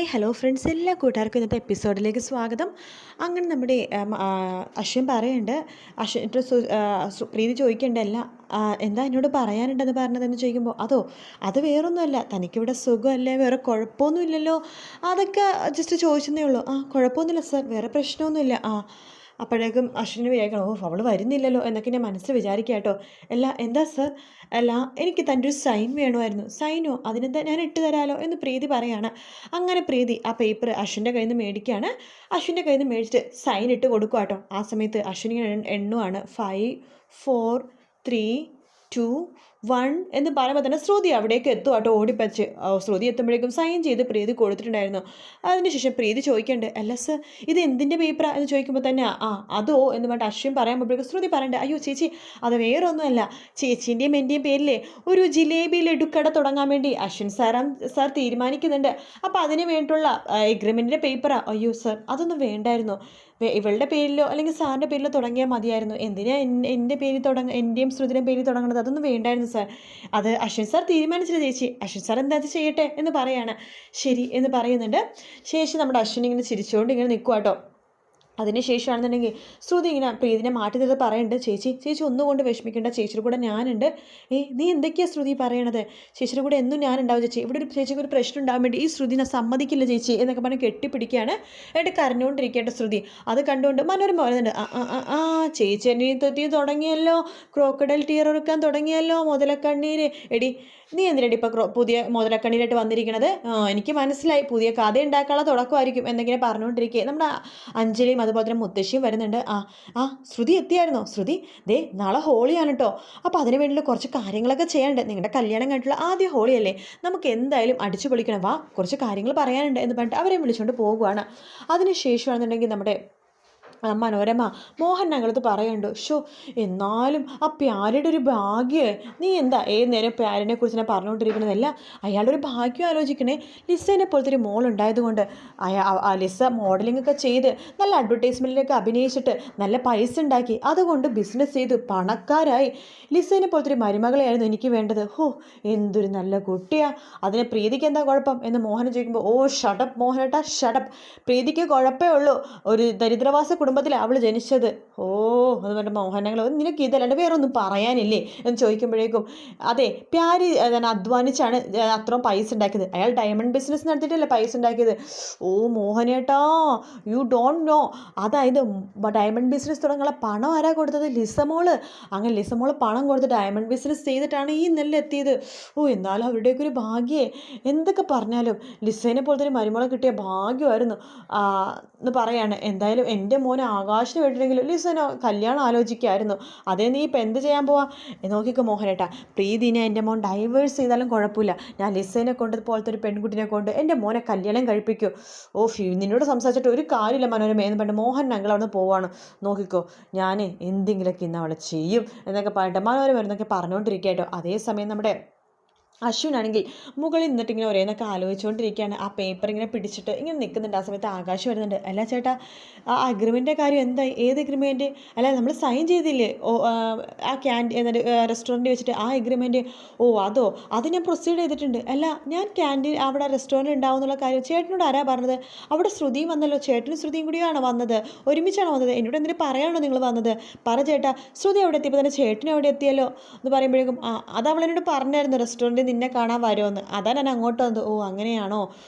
Hi hello friends, എല്ലാ കൂട്ടുകാർക്കും ഇന്നത്തെ എപ്പിസോഡിലേക്ക് സ്വാഗതം. അങ്ങനെ നമ്മുടെ അശ്വിൻ പറയുന്നുണ്ട്, പ്രീതി ചോദിക്കേണ്ടല്ല, എന്താ എന്നോട് പറയാനുണ്ടെന്ന് പറഞ്ഞതെന്ന് ചോദിക്കുമ്പോൾ, അത് വേറൊന്നുമല്ല, തനിക്കിവിടെ സുഖമല്ലേ, വേറെ കുഴപ്പമൊന്നുമില്ലല്ലോ, അതൊക്കെ ജസ്റ്റ് ചോദിച്ചതേ ഉള്ളൂ. കുഴപ്പമൊന്നുമില്ല സർ, വേറെ പ്രശ്നമൊന്നുമില്ല. അപ്പോഴേക്കും അശ്വിന് വിചാരിക്കണം, അവൾ വരുന്നില്ലല്ലോ എന്നൊക്കെ ഞാൻ മനസ്സിൽ വിചാരിക്കുക കേട്ടോ. എന്താ സർ? എനിക്ക് തൻ്റെ ഒരു സൈൻ വേണമായിരുന്നു. സൈനോ? അതിനെന്താ, ഞാൻ ഇട്ട് തരാമല്ലോ എന്ന് പ്രീതി പറയാണ്. അങ്ങനെ പ്രീതി ആ പേപ്പർ അശ്വിൻ്റെ കയ്യിൽ നിന്ന് മേടിക്കുകയാണ്. അശ്വിൻ്റെ കയ്യിൽ നിന്ന് മേടിച്ചിട്ട് സൈൻ ഇട്ട് കൊടുക്കുക കേട്ടോ. ആ സമയത്ത് അശ്വിൻ ഇങ്ങനെ എണ്ണുവാണ്. 5 4 3 2 1 എന്ന് പറയുമ്പോൾ തന്നെ ശ്രുതി അവിടേക്ക് എത്തും കേട്ടോ, ഓടിപ്പച്ച്. ശ്രുതി എത്തുമ്പോഴേക്കും സൈൻ ചെയ്ത് പ്രീതി കൊടുത്തിട്ടുണ്ടായിരുന്നു. അതിനുശേഷം പ്രീതി ചോദിക്കണ്ട്, അല്ല സർ ഇത് എന്തിൻ്റെ പേപ്പറാണ് എന്ന് ചോദിക്കുമ്പോൾ തന്നെ അതോ എന്ന് പറഞ്ഞിട്ട് അശ്വിൻ പറയുമ്പോഴേക്കും ശ്രുതി പറയണ്ടേ, അയ്യോ ചേച്ചി അത് വേറെ ഒന്നുമല്ല, ചേച്ചീൻ്റെയും എൻ്റെയും പേരിലെ ഒരു ജിലേബി ലഡുക്കട തുടങ്ങാൻ വേണ്ടി അശ്വിൻ സാർ തീരുമാനിക്കുന്നുണ്ട്. അപ്പോൾ അതിന് വേണ്ടിയുള്ള എഗ്രിമെൻറ്റിൻ്റെ പേപ്പറാ. അയ്യോ സർ അതൊന്നും വേണ്ടായിരുന്നു, ഇവളുടെ പേരിലോ അല്ലെങ്കിൽ സാറിൻ്റെ പേരിലോ തുടങ്ങിയാൽ മതിയായിരുന്നു. എന്തിനാ എൻ്റെ പേരിൽ എൻ്റെയും ശ്രുതിയുടെ പേരിൽ തുടങ്ങുന്നത്? അതൊന്നും വേണ്ടായിരുന്നു സാർ, അത് അശ്വിൻ സാർ തീരുമാനിച്ചില്ല ചേച്ചി, അശ്വിൻ സാർ എന്താ ചെയ്യട്ടെ എന്ന് പറയാണ്. ശരി എന്ന് പറയുന്നുണ്ട്. ശേഷം നമ്മുടെ അശ്വിൻ ഇങ്ങനെ ചിരിച്ചുകൊണ്ട് ഇങ്ങനെ നിൽക്കുക കേട്ടോ. അതിന് ശേഷമാണെന്നുണ്ടെങ്കിൽ ശ്രുതി ഇങ്ങനെ പ്രീതിനെ മാറ്റി നിർത്തി പറയുന്നുണ്ട്, ചേച്ചി ഒന്നുകൊണ്ട് വിഷമിക്കേണ്ട, ചേച്ചിയുടെ കൂടെ ഞാനുണ്ട്. നീ എന്തൊക്കെയാണ് ശ്രുതി പറയണത്? ചേച്ചിയുടെ കൂടെ എന്നും ഞാനുണ്ടാവും ചേച്ചി, ഇവിടെ ഒരു ചേച്ചിക്ക് ഒരു പ്രശ്നം ഉണ്ടാകാൻ വേണ്ടി ഈ ശ്രുതിനെ സമ്മതിക്കില്ല ചേച്ചി എന്നൊക്കെ പറഞ്ഞ് കെട്ടിപ്പിടിക്കുകയാണ്. എന്നിട്ട് കരഞ്ഞുകൊണ്ടിരിക്കേണ്ട ശ്രുതി അത് കണ്ടുകൊണ്ട് മനോരമ പറയുന്നുണ്ട്, ചേച്ചി എന്നെ തെറ്റി തുടങ്ങിയല്ലോ, ക്രോക്കഡൈൽ ടീയർ എടുക്കാൻ തുടങ്ങിയല്ലോ, മുതലക്കണ്ണീര്. എടി നീ എന്തിനാണ് ഇപ്പോൾ പുതിയ മുതലക്കണ്ണീരായിട്ട് വന്നിരിക്കണത്? എനിക്ക് മനസ്സിലായി, പുതിയ കഥ ഉണ്ടാക്കാനുള്ള തുടക്കമായിരിക്കും എന്തെങ്കിലും പറഞ്ഞുകൊണ്ടിരിക്കുക നമ്മുടെ അഞ്ജലിയും അതുപോലെ തന്നെ മുത്തശ്ശിയും വരുന്നുണ്ട്. ശ്രുതി എത്തിയായിരുന്നോ? ശ്രുതി ദേ നാളെ ഹോളിയാണ് കേട്ടോ, അപ്പോൾ അതിന് വേണ്ടിയുള്ള കുറച്ച് കാര്യങ്ങളൊക്കെ ചെയ്യാനുണ്ട്. നിങ്ങളുടെ കല്യാണം കഴിഞ്ഞിട്ടുള്ള ആദ്യ ഹോളിയല്ലേ, നമുക്ക് എന്തായാലും അടിച്ചു പൊളിക്കണം, വാ കുറച്ച് കാര്യങ്ങൾ പറയാനുണ്ട് എന്ന് പറഞ്ഞിട്ട് അവരെ വിളിച്ചുകൊണ്ട് പോകുകയാണ്. അതിനുശേഷമാണെന്നുണ്ടെങ്കിൽ നമ്മുടെ മനോരമ മോഹൻ ഞങ്ങളത് പറയുന്നുണ്ട്, എന്നാലും ആ പ്യാരിയുടെ ഒരു ഭാഗ്യം, നീ എന്താ ഏത് നേരം പ്യാരിനെ കുറിച്ച് ഞാൻ പറഞ്ഞുകൊണ്ടിരിക്കുന്നതല്ല, അയാളുടെ ഒരു ഭാഗ്യം ആലോചിക്കണേ. ലിസേനെ പോലത്തെ ഒരു മോൾ ഉണ്ടായതുകൊണ്ട് ലിസ മോഡലിംഗ് ഒക്കെ ചെയ്ത് നല്ല അഡ്വർടൈസ്മെൻറ്റിലൊക്കെ അഭിനയിച്ചിട്ട് നല്ല പൈസ ഉണ്ടാക്കി, അതുകൊണ്ട് ബിസിനസ് ചെയ്ത് പണക്കാരായി. ലിസേനെ പോലത്തെ ഒരു മരുമകളെയായിരുന്നു എനിക്ക് വേണ്ടത്. എന്തൊരു നല്ല കുട്ടിയാണ്, അതിനെ പ്രീതിക്ക് എന്താ കുഴപ്പം എന്ന് മോഹൻ ചോദിക്കുമ്പോൾ, ഷടപ്പ് മോഹനേട്ടാ ഷടപ്പ്, പ്രീതിക്ക് കുഴപ്പമേ ഉള്ളൂ, ഒരു ദരിദ്രവാസ കുടുംബത്തിൽ അവൾ ജനിച്ചത്. എന്ന് പറഞ്ഞ മോഹനങ്ങൾ, നിനക്ക് ഇതല്ലാണ്ട് വേറെ ഒന്നും പറയാനില്ലേ എന്ന് ചോദിക്കുമ്പോഴേക്കും, അതെ പ്യാരി അധ്വാനിച്ചാണ് അത്രയും പൈസ ഉണ്ടാക്കിയത്, അയാൾ ഡയമണ്ട് ബിസിനസ് നടത്തിയിട്ടല്ലേ പൈസ ഉണ്ടാക്കിയത്. മോഹനേട്ടാ യു ഡോണ്ട് നോ, അതായത് ഡയമണ്ട് ബിസിനസ് തുടങ്ങാനുള്ള പണം ആരാ കൊടുത്തത്? ലിസമോള്. അങ്ങനെ ലിസമോള് പണം കൊടുത്ത് ഡയമണ്ട് ബിസിനസ് ചെയ്തിട്ടാണ് ഈ നെല്ലെത്തിയത്. എന്നാലും അവരുടെയൊക്കെ ഒരു ഭാഗ്യേ, എന്തൊക്കെ പറഞ്ഞാലും ലിസേനെ പോലത്തെ ഒരു മരുമോളെ കിട്ടിയ ഭാഗ്യമായിരുന്നു എന്ന് പറയാണ്. എന്തായാലും എൻ്റെ മോനെ ആകാശിന് വേണ്ടിയിട്ടെങ്കിലും ലിസനോ കല്യാണം ആലോചിക്കായിരുന്നു, അതേ നീ ഇപ്പം എന്ത് ചെയ്യാൻ പോവാ? നോക്കിക്കോ മോഹനേട്ടാ, പ്രീതിനെ എൻ്റെ മോൻ ഡൈവേഴ്സ് ചെയ്താലും കുഴപ്പമില്ല, ഞാൻ ലിസേനെ കൊണ്ട് പോലത്തെ ഒരു പെൺകുട്ടിനെ കൊണ്ട് എൻ്റെ മോനെ കല്യാണം കഴിപ്പിക്കൂ. നിന്നോട് സംസാരിച്ചിട്ട് ഒരു കാര്യമില്ല മനോരമ എന്ന് പറഞ്ഞിട്ട് മോഹൻ ഞങ്ങൾ അവിടെ പോവാണ്. നോക്കിക്കോ ഞാൻ എന്തെങ്കിലുമൊക്കെ ഇന്ന് അവളെ ചെയ്യും എന്നൊക്കെ പറഞ്ഞിട്ട് മനോരമ എന്നൊക്കെ പറഞ്ഞുകൊണ്ടിരിക്കുക കേട്ടോ. അതേസമയം നമ്മുടെ അശ്വിനാണെങ്കിൽ മുകളിൽ നിന്നിട്ട് ഇങ്ങനെ ഒരേന്നൊക്കെ ആലോചിച്ചുകൊണ്ടിരിക്കുകയാണ്. ആ പേപ്പർ ഇങ്ങനെ പിടിച്ചിട്ട് ഇങ്ങനെ നിൽക്കുന്നുണ്ട്. ആ സമയത്ത് ആകാശം വരുന്നുണ്ട്. അല്ല ചേട്ടാ, ആ അഗ്രിമെൻ്റിൻ്റെ കാര്യം എന്തായി? ഏത് അഗ്രിമെൻറ്റ്? അല്ല നമ്മൾ സൈൻ ചെയ്തില്ലേ ആ റെസ്റ്റോറൻറ്റ് വെച്ചിട്ട് ആ അഗ്രിമെൻറ്റ്? അതോ, അത് ഞാൻ പ്രൊസീഡ് ചെയ്തിട്ടുണ്ട്. അല്ല ഞാൻ ക്യാൻറ്റീൻ അവിടെ റെസ്റ്റോറൻറ്റ് ഉണ്ടാവും എന്നുള്ള കാര്യം ചേട്ടനോട് ആരാ പറഞ്ഞത്? അവിടെ ശ്രുതിയും വന്നല്ലോ, ചേട്ടനും ശ്രുതിയും കൂടിയാണ് വന്നത്, ഒരുമിച്ചാണ് വന്നത്. എന്നോട് എന്തിനു പറയാണോ നിങ്ങൾ വന്നത്? പറ ചേട്ടാ. ശ്രുതി അവിടെ എത്തിയപ്പോൾ തന്നെ ചേട്ടനും അവിടെ എത്തിയല്ലോ എന്ന് പറയുമ്പോഴേക്കും, അത് അവളെന്നോട് പറഞ്ഞായിരുന്നു റെസ്റ്റോറൻറ്റ് നിന്നെ കാണാൻ വരുമെന്ന്, അതാ ഞാൻ അങ്ങോട്ട് വന്നത്. അങ്ങനെയാണോ?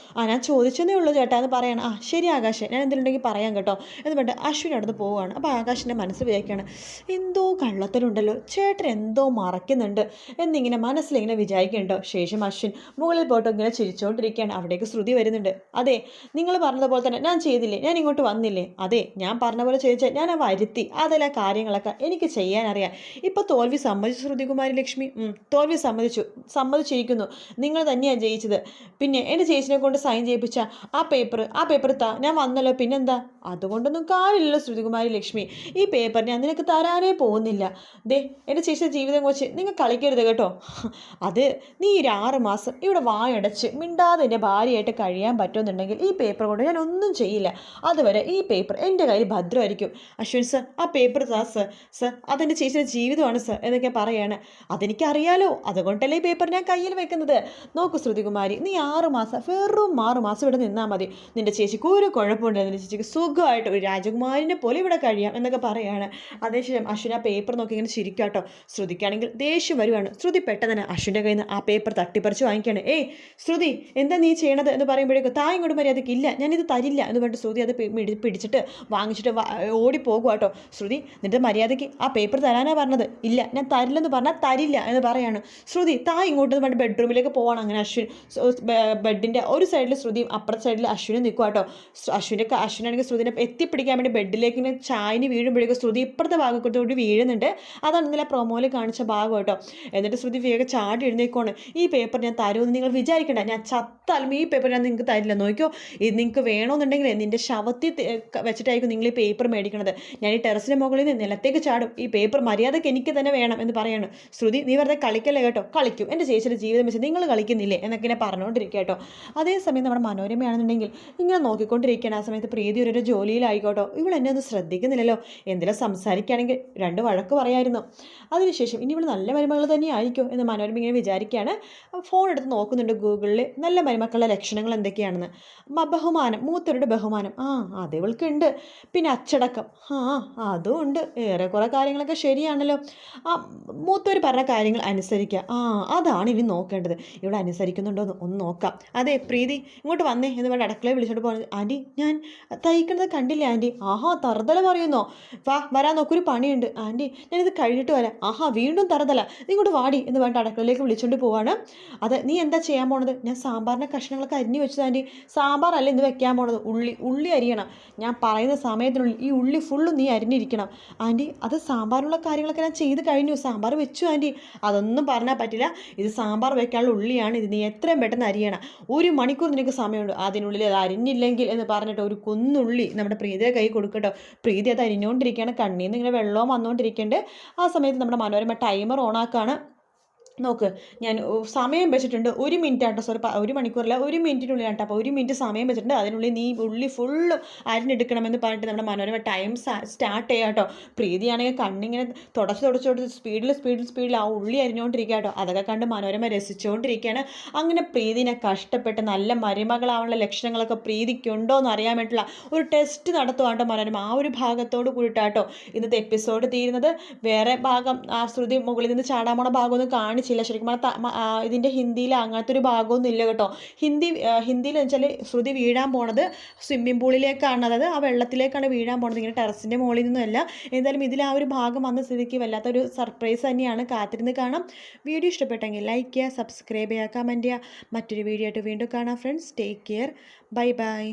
ഞാൻ ചോദിച്ചതേ ഉള്ളൂ ചേട്ടാ എന്ന് പറയണം. ശരി ആകാശ്, ഞാൻ എന്തെങ്കിലും പറയാം കേട്ടോ എന്ന് പറഞ്ഞിട്ട് അശ്വിൻ അവിടെ നിന്ന് പോവുകയാണ്. അപ്പോൾ ആകാശിൻ്റെ മനസ്സ് വിചാരിക്കുകയാണ്, എന്തോ കള്ളത്തലുണ്ടല്ലോ, ചേട്ടൻ എന്തോ മറക്കുന്നുണ്ട് എന്നിങ്ങനെ മനസ്സിലിങ്ങനെ വിചാരിക്കുന്നുണ്ടോ. ശേഷം അശ്വിൻ മുകളിൽ പോയിട്ട് ഇങ്ങനെ ചിരിച്ചുകൊണ്ടിരിക്കുകയാണ്. അവിടേക്ക് ശ്രുതി വരുന്നുണ്ട്. അതെ നിങ്ങൾ പറഞ്ഞതുപോലെ തന്നെ ഞാൻ ചെയ്തില്ലേ, ഞാൻ ഇങ്ങോട്ട് വന്നില്ലേ? അതെ ഞാൻ പറഞ്ഞ പോലെ ചോദിച്ചാൽ ഞാൻ വരുത്തി, അതെല്ലാം കാര്യങ്ങളൊക്കെ എനിക്ക് ചെയ്യാനറിയാം. ഇപ്പോൾ തോൽവി സമ്മതിച്ചു ശ്രുതികുമാരി ലക്ഷ്മി, തോൽവി സമ്മതിച്ചിരിക്കുന്നു, നിങ്ങൾ തന്നെയാണ് ജയിച്ചത്. പിന്നെ എൻ്റെ ചേച്ചിനെ കൊണ്ട് സൈൻ ചെയ്യിപ്പിച്ച ആ പേപ്പർ ഞാൻ വന്നല്ലോ, പിന്നെന്താ? അതുകൊണ്ടൊന്നും കാര്യമില്ലല്ലോ ശ്രുതികുമാരി ലക്ഷ്മി, ഈ പേപ്പർ ഞാൻ നിനക്ക് തരാനേ പോകുന്നില്ല. എൻ്റെ ചേച്ചിയുടെ ജീവിതം വെച്ച് നിങ്ങൾ കളിക്കരുത് കേട്ടോ. അത് നീ ഒരു 6 മാസം ഇവിടെ വായടച്ച് മിണ്ടാതെ എൻ്റെ ഭാര്യയായിട്ട് കഴിയാൻ പറ്റുമെന്നുണ്ടെങ്കിൽ ഈ പേപ്പർ കൊണ്ട് ഞാൻ ഒന്നും ചെയ്യില്ല. അതുവരെ ഈ പേപ്പർ എൻ്റെ കയ്യിൽ ഭദ്രമായിരിക്കും. അശ്വിൻ സർ ആ പേപ്പർ താ സർ, അതെൻ്റെ ചേച്ചിയുടെ ജീവിതമാണ് സർ എന്നൊക്കെ പറയാണ്. അതെനിക്കറിയാലോ, അതുകൊണ്ടല്ലേ ഈ പേപ്പർ ഞാൻ കൈ കയ്യിൽ വെക്കുന്നത്. നോക്കൂ ശ്രുതികുമാരി, നീ 6 മാസം വെറും 6 മാസം ഇവിടെ നിന്നാൽ മതി. നിൻ്റെ ചേച്ചിക്ക് ഒരു കുഴപ്പമുണ്ട്, നിൻ്റെ ചേച്ചിക്ക് സുഖമായിട്ട് ഒരു രാജകുമാരിനെ പോലെ ഇവിടെ കഴിയാം എന്നൊക്കെ പറയുകയാണ്. അതേശേഷം അശ്വിൻ ആ പേപ്പർ നോക്കി ഇങ്ങനെ ചിരിക്കാട്ടോ. ശ്രുതിക്കാണെങ്കിൽ ദേഷ്യം വരുവാണ്. ശ്രുതി പെട്ടെന്ന് അശ്വിൻ്റെ കയ്യിൽ നിന്ന് ആ പേപ്പർ തട്ടിപ്പറിച്ച് വാങ്ങിക്കുകയാണ്. ഏയ് ശ്രുതി, എന്താ നീ ചെയ്യണത് എന്ന് പറയുമ്പോഴേക്കും താ ഇങ്ങോട്ട് മര്യാദയ്ക്ക് ഇല്ല, ഞാനിത് തരില്ല എന്ന് പറഞ്ഞിട്ട് ശ്രുതി അത് പിടിച്ചിട്ട് വാങ്ങിച്ചിട്ട് ഓടിപ്പോകുക കേട്ടോ. ശ്രുതി, നിൻ്റെ മര്യാദയ്ക്ക് ആ പേപ്പർ തരാനാണ് പറഞ്ഞത്. ഇല്ല, ഞാൻ തരില്ലെന്ന് പറഞ്ഞാൽ തരില്ല എന്ന് പറയാണ്. ശ്രുതി താ ഇങ്ങോട്ട് പറഞ്ഞിട്ട് ബെഡ്റൂമിലേക്ക് പോവാണ്. അങ്ങനെ അശ്വിൻ ബെഡിൻ്റെ ഒരു സൈഡിൽ ശ്രുതിയും അപ്പുറത്തെ സൈഡിൽ അശ്വിനും നിൽക്കുക കേട്ടോ. അശ്വിനാണെങ്കിൽ ശ്രുതിനെ എത്തിപ്പിടിക്കാൻ വേണ്ടി ബെഡിലേക്ക് ഇങ്ങനെ ചായന് വീഴുമ്പോഴേക്കും ശ്രുതി ഇപ്പുറത്തെ ഭാഗത്തോട്ട് വീഴുന്നുണ്ട്. അതാണ് ഇന്നലെ പ്രൊമോയിൽ കാണിച്ച ഭാഗം കേട്ടോ. എന്നിട്ട് ശ്രുതി വേഗം ചാടി എഴുന്നേക്കുവാണ്. ഈ പേപ്പർ ഞാൻ തരുമെന്ന് നിങ്ങൾ വിചാരിക്കണ്ട, ഞാൻ ചത്താലും ഈ പേപ്പർ ഞാൻ നിങ്ങൾക്ക് തരില്ല. നോക്കിയോ, ഇത് നിങ്ങൾക്ക് വേണമെന്നുണ്ടെങ്കിൽ നിൻ്റെ ശവത്തിൽ വെച്ചിട്ടായിരിക്കും നിങ്ങൾ ഈ പേപ്പർ മേടിക്കണത്. ഞാൻ ഈ ടെറസിൻ്റെ മുകളിൽ നിന്ന് നിലത്തേക്ക് ചാടും, ഈ പേപ്പർ മര്യാദയ്ക്ക് എനിക്ക് തന്നെ വേണം എന്ന് പറയാണ്. ശ്രുതി, നീ വെറുതെ കളിക്കല്ലേ കേട്ടോ. കളിക്കും, എൻ്റെ ചേച്ചിയുടെ ജീവിതം വെച്ച് നിങ്ങൾ കളിക്കുന്നില്ലേ എന്നൊക്കെ ഇങ്ങനെ പറഞ്ഞുകൊണ്ടിരിക്കുക കേട്ടോ. അതേസമയം നമ്മുടെ മനോരമയാണെന്നുണ്ടെങ്കിൽ ഇങ്ങനെ നോക്കിക്കൊണ്ടിരിക്കുകയാണ്. ആ സമയത്ത് പ്രീതി ഒരു ജോലിയിലായിക്കോട്ടോ. ഇവളെന്നെ ഒന്ന് ശ്രദ്ധിക്കുന്നില്ലല്ലോ, എന്തെങ്കിലും സംസാരിക്കുകയാണെങ്കിൽ 2 വഴക്ക് പറയായിരുന്നു. അതിനുശേഷം ഇനി ഇവൾ നല്ല മരുമകൾ തന്നെ ആയിരിക്കും എന്ന് മനോരമ ഇങ്ങനെ വിചാരിക്കുകയാണ്. ഫോൺ എടുത്ത് നോക്കുന്നുണ്ട് ഗൂഗിളിൽ നല്ല മരുമക്കളുടെ ലക്ഷണങ്ങൾ എന്തൊക്കെയാണെന്ന്. ബഹുമാനം, മൂത്തവരുടെ ബഹുമാനം, അത് ഇവൾക്കുണ്ട്. പിന്നെ അച്ചടക്കം, അതും ഉണ്ട്. ഏറെക്കുറെ കാര്യങ്ങളൊക്കെ ശരിയാണല്ലോ. മൂത്തവർ പറഞ്ഞ കാര്യങ്ങൾ അനുസരിക്കുക, അതാണ് ഇനി നോക്കേണ്ടത്. ഇവിടെ അനുസരിക്കുന്നുണ്ടോ എന്ന് ഒന്ന് നോക്കാം. അതെ പ്രീതി, ഇങ്ങോട്ട് വന്നേ എന്ന് പറഞ്ഞ് അടുക്കളയെ വിളിച്ചോണ്ട് പോകുന്നത്. ആൻറ്റി, ഞാൻ തയ്ക്കുന്നത് കണ്ടില്ല ആൻറ്റി. തറുതല പറയുന്നോ? വരാൻ നോക്കൊരു പണിയുണ്ട് ആൻറ്റി, ഞാനിത് കഴിഞ്ഞിട്ട് വരാം. വീണ്ടും തറുതല, നീ ഇങ്ങോട്ട് വാടി എന്ന് പറഞ്ഞിട്ട് അടുക്കളയിലേക്ക് വിളിച്ചോണ്ട് പോവാണ്. അത് നീ എന്താ ചെയ്യാൻ പോണത്? ഞാൻ സാമ്പാറിൻ്റെ കഷ്ണങ്ങളൊക്കെ അരിഞ്ഞു വെച്ചത് ആൻറ്റി. സാമ്പാറല്ല ഇന്ന് വെക്കാൻ പോണത്, ഉള്ളി അരിയണം. ഞാൻ പറയുന്ന സമയത്തിനുള്ളിൽ ഈ ഉള്ളി ഫുള്ളും നീ അരിഞ്ഞിരിക്കണം ആൻറ്റി. അത് സാമ്പാറിനുള്ള കാര്യങ്ങളൊക്കെ ഞാൻ ചെയ്ത് കഴിഞ്ഞു, സാമ്പാർ വെച്ചു ആൻറ്റി. അതൊന്നും പറഞ്ഞാൽ പറ്റില്ല, ഇത് സാമ്പാർ വെക്കാനുള്ള ഉള്ളിയാണ്, ഇത് നീ എത്രയും പെട്ടെന്ന് അരിയണം. 1 മണിക്കൂർ നിനക്ക് സമയമുണ്ട്, അതിനുള്ളിൽ അത് അരിഞ്ഞില്ലെങ്കിൽ എന്ന് പറഞ്ഞിട്ട് ഒരു കുന്നുള്ളി നമ്മുടെ പ്രീതിയുടെ കൈ കൊടുക്കട്ടോ. പ്രീതി അത് അരിഞ്ഞുകൊണ്ടിരിക്കുകയാണ്, കണ്ണിൽ നിന്ന് ഇങ്ങനെ വെള്ളവും വന്നുകൊണ്ടിരിക്കുന്നുണ്ട്. ആ സമയത്ത് നമ്മുടെ മനോരമ ടൈമർ ഓണാക്കാണ്. നോക്ക്, ഞാൻ സമയം വെച്ചിട്ടുണ്ട് 1 മിനിറ്റ് ആട്ടോ. സോറി, 1 മണിക്കൂറല്ല, 1 മിനിറ്റിനുള്ളിൽ ആട്ടോ. അപ്പോൾ 1 മിനിറ്റ് സമയം വെച്ചിട്ടുണ്ട്, അതിനുള്ളിൽ നീ ഉള്ളി ഫുള്ളും അരിഞ്ഞെടുക്കണമെന്ന് പറഞ്ഞിട്ട് നമ്മുടെ മനോരമ ടൈം സ്റ്റാർട്ട് ചെയ്യാം കേട്ടോ. പ്രീതിയാണെങ്കിൽ കണ്ണിങ്ങനെ തുടച്ച് സ്പീഡിൽ ആ ഉള്ളി അരിഞ്ഞുകൊണ്ടിരിക്കുക കേട്ടോ. അതൊക്കെ കണ്ട് മനോരമ രസിച്ചുകൊണ്ടിരിക്കുകയാണ്. അങ്ങനെ പ്രീതിനെ കഷ്ടപ്പെട്ട് നല്ല മരുമകളാവാനുള്ള ലക്ഷണങ്ങളൊക്കെ പ്രീതിക്കുണ്ടോ എന്ന് അറിയാൻ വേണ്ടിയിട്ടുള്ള ഒരു ടെസ്റ്റ് നടത്തുവാട്ടോ മനോരമ. ആ ഒരു ഭാഗത്തോട് കൂടിയിട്ടാട്ടോ ഇന്നത്തെ എപ്പിസോഡ് തീരുന്നത്. വേറെ ഭാഗം ആ ശ്രുതി മുകളിൽ നിന്ന് ചാടാൻ പോണ ഭാഗമൊന്നും കാണിച്ചില്ല. ശരിക്കും ഇതിൻ്റെ ഹിന്ദിയിൽ അങ്ങനത്തെ ഒരു ഭാഗമൊന്നും ഇല്ല കേട്ടോ. ഹിന്ദിയിൽ വെച്ചാൽ ശ്രുതി വീഴാൻ പോണത് സ്വിമ്മിംഗ് പൂളിലേക്കാണ്, അതായത് ആ വെള്ളത്തിലേക്കാണ് വീഴാൻ പോണത്, ഇങ്ങനെ ടെറസിൻ്റെ മുകളിൽ നിന്നുമല്ല. എന്തായാലും ഇതിൽ ആ ഒരു ഭാഗം വന്ന സ്ഥിതിക്ക് വല്ലാത്തൊരു സർപ്രൈസ് തന്നെയാണ്. കാത്തിരുന്ന് കാണാം. വീഡിയോ ഇഷ്ടപ്പെട്ടെങ്കിൽ ലൈക്ക് ചെയ്യുക, സബ്സ്ക്രൈബ് ചെയ്യുക, കമൻറ്റ് ചെയ്യുക. മറ്റൊരു വീഡിയോ ആയിട്ട് വീണ്ടും കാണാം friends. Take care, bye bye.